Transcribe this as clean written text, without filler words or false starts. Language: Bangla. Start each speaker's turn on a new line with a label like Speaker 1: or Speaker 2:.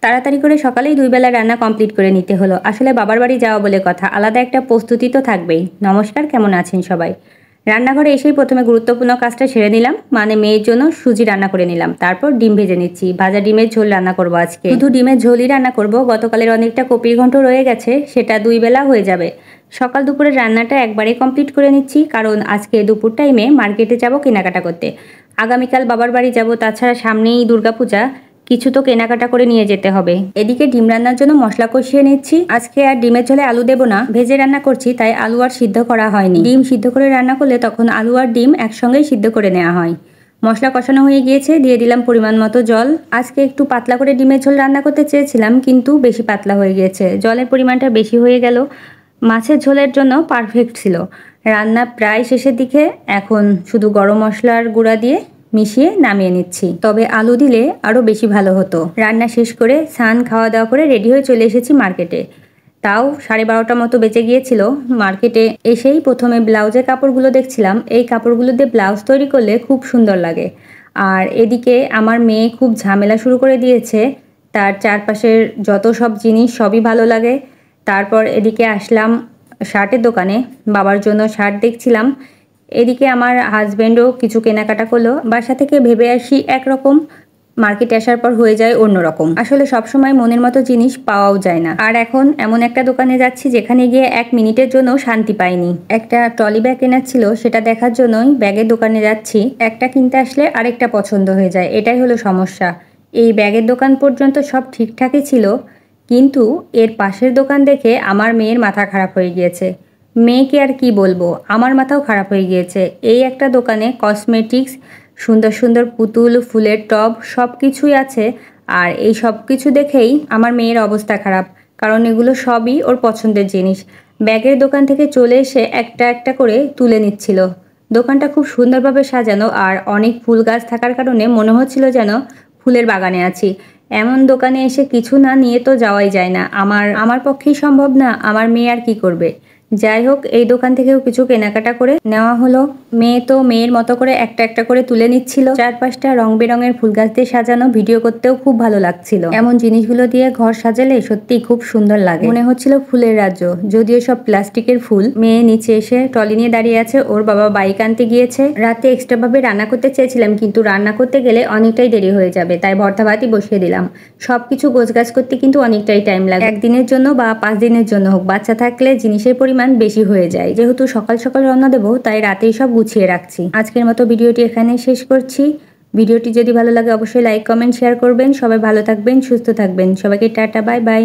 Speaker 1: তাড়াতাড়ি করে সকালেই 2 বেলা রান্না কমপ্লিট করে নিতে হলো। আসলে বাবার বাড়ি যাওয়া বলে কথা, আলাদা একটা প্রস্তুতি তো থাকবেই। নমস্কার, কেমন আছেন সবাই? রান্নাঘরে এসেই প্রথমে গুরুত্বপূর্ণ কাজটা সেরে নিলাম, মানে মেয়ের জন্য সুজি রান্না করে নিলাম। তারপর ডিম ভেজে নিচ্ছি, ভাজা ডিমের ঝোল রান্না করব আজকে। শুধু ডিমের ঝোলই রান্না করব, গতকালের অনেকটা কপির ঘন্ট রয়ে গেছে, সেটা 2 বেলা হয়ে যাবে। সকাল দুপুরের রান্নাটা একবারে কমপ্লিট করে নিচ্ছি, কারণ আজকে দুপুর টাইমে মার্কেটে যাব কেনাকাটা করতে। আগামীকাল বাবার বাড়ি যাব, তাছাড়া সামনেই দুর্গাপূজা, কিছু তো কেনাকাটা করে নিয়ে যেতে হবে। এদিকে ডিম রান্নার জন্য মশলা কষিয়ে নিচ্ছি। আজকে আর ডিমের ঝোলে আলু দেবো না, ভেজে রান্না করছি, তাই আলু আর সিদ্ধ করা হয়নি। ডিম সিদ্ধ করে রান্না করলে তখন আলু আর ডিম একসঙ্গেই সিদ্ধ করে নেওয়া হয়। মশলা কষানো হয়ে গিয়েছে, দিয়ে দিলাম পরিমাণ মতো জল। আজকে একটু পাতলা করে ডিমের ঝোল রান্না করতে চেয়েছিলাম, কিন্তু বেশি পাতলা হয়ে গিয়েছে, জলের পরিমাণটা বেশি হয়ে গেল। মাছের ঝোলের জন্য পারফেক্ট ছিল। রান্না প্রায় শেষের দিকে, এখন শুধু গরম মশলার গুঁড়া দিয়ে মিশিয়ে নামিয়ে নিচ্ছি। তবে আলু দিলে আরও বেশি ভালো হতো। রান্না শেষ করে স্নান খাওয়া দাওয়া করে রেডি হয়ে চলে এসেছি মার্কেটে। তাও 12:30 মতো বেঁচে গিয়েছিল। মার্কেটে এসেই প্রথমে ব্লাউজের কাপড়গুলো দেখছিলাম। এই কাপড়গুলো দিয়ে ব্লাউজ তৈরি করলে খুব সুন্দর লাগে। আর এদিকে আমার মেয়ে খুব ঝামেলা শুরু করে দিয়েছে, তার চারপাশের যত সব জিনিস সবই ভালো লাগে। তারপর এদিকে আসলাম শার্টের দোকানে, বাবার জন্য শার্ট দেখছিলাম। এদিকে আমার হাজব্যান্ডও কিছু কেনাকাটা করলো। বাসা থেকে ভেবে আসি একরকম, মার্কেটে আসার পর হয়ে যায় অন্যরকম। আসলে সবসময় মনের মতো জিনিস পাওয়াও যায় না। আর এখন এমন একটা দোকানে যাচ্ছি যেখানে গিয়ে 1 মিনিটের জন্য শান্তি পাইনি। একটা ট্রলি ব্যাগ কেনার ছিল, সেটা দেখার জন্যই ব্যাগের দোকানে যাচ্ছি। একটা কিনতে আসলে আরেকটা পছন্দ হয়ে যায়, এটাই হলো সমস্যা। এই ব্যাগের দোকান পর্যন্ত সব ঠিকঠাকই ছিল, কিন্তু এর পাশের দোকান দেখে আমার মেয়ের মাথা খারাপ হয়ে গিয়েছে। মেয়েকে আর কি বলবো, আমার মাথাও খারাপ হয়ে গিয়েছে। এই একটা দোকানে কসমেটিক্স, সুন্দর সুন্দর পুতুল, ফুলের টব সব কিছুই আছে। আর এই সব কিছু দেখেই আমার মেয়ের অবস্থা খারাপ, কারণ এগুলো সবই ওর পছন্দের জিনিস। ব্যাগের দোকান থেকে চলে এসে একটা একটা করে তুলে নিচ্ছিল। দোকানটা খুব সুন্দরভাবে সাজানো, আর অনেক ফুল গাছ থাকার কারণে মনে হচ্ছিল যেন ফুলের বাগানে আছি। এমন দোকানে এসে কিছু না নিয়ে তো যাওয়াই যায় না, আমার পক্ষেই সম্ভব না। আমার মেয়ে আর কি করবে? যাই হোক, এই দোকান থেকেও কিছু কেনাকাটা করে নেওয়া হলো। মেয়ে তো মেয়ের মতো করে একটা একটা করে তুলে নিচ্ছিল। 4-5টা রং বেরঙের ফুল গাছ দিয়ে সাজানো, ভিডিও করতেও খুব ভালো লাগছিল। এমন জিনিসগুলো দিয়ে ঘর সাজালে সত্যিই খুব সুন্দর লাগে, মনে হচ্ছিল ফুলের রাজ্য, যদিও সব প্লাস্টিকের ফুল। মেয়ে নিচে এসে ট্রলি নিয়ে দাঁড়িয়ে আছে, ওর বাবা বাইক আনতে গিয়েছে। রাতে এক্সট্রা ভাবে রান্না করতে চেয়েছিলাম, কিন্তু রান্না করতে গেলে অনেকটাই দেরি হয়ে যাবে, তাই ভর্তা ভাতই বসিয়ে দিলাম। সবকিছু গোছগাছ করতে কিন্তু অনেকটাই টাইম লাগে। একদিনের জন্য বা 5 দিনের জন্য হোক, বাচ্চা থাকলে জিনিসের পরিমাণ বেশি হয়ে যায়। যেহেতু সকাল সকাল রওনা দেবো, তাই রাতেই সব গুছিয়ে রাখছি। আজকের মতো ভিডিওটি এখানে শেষ করছি। ভিডিওটি যদি ভালো লাগে অবশ্যই লাইক, কমেন্ট, শেয়ার করবেন। সবাই ভালো থাকবেন, সুস্থ থাকবেন। সবাইকে টাটা, বাই বাই।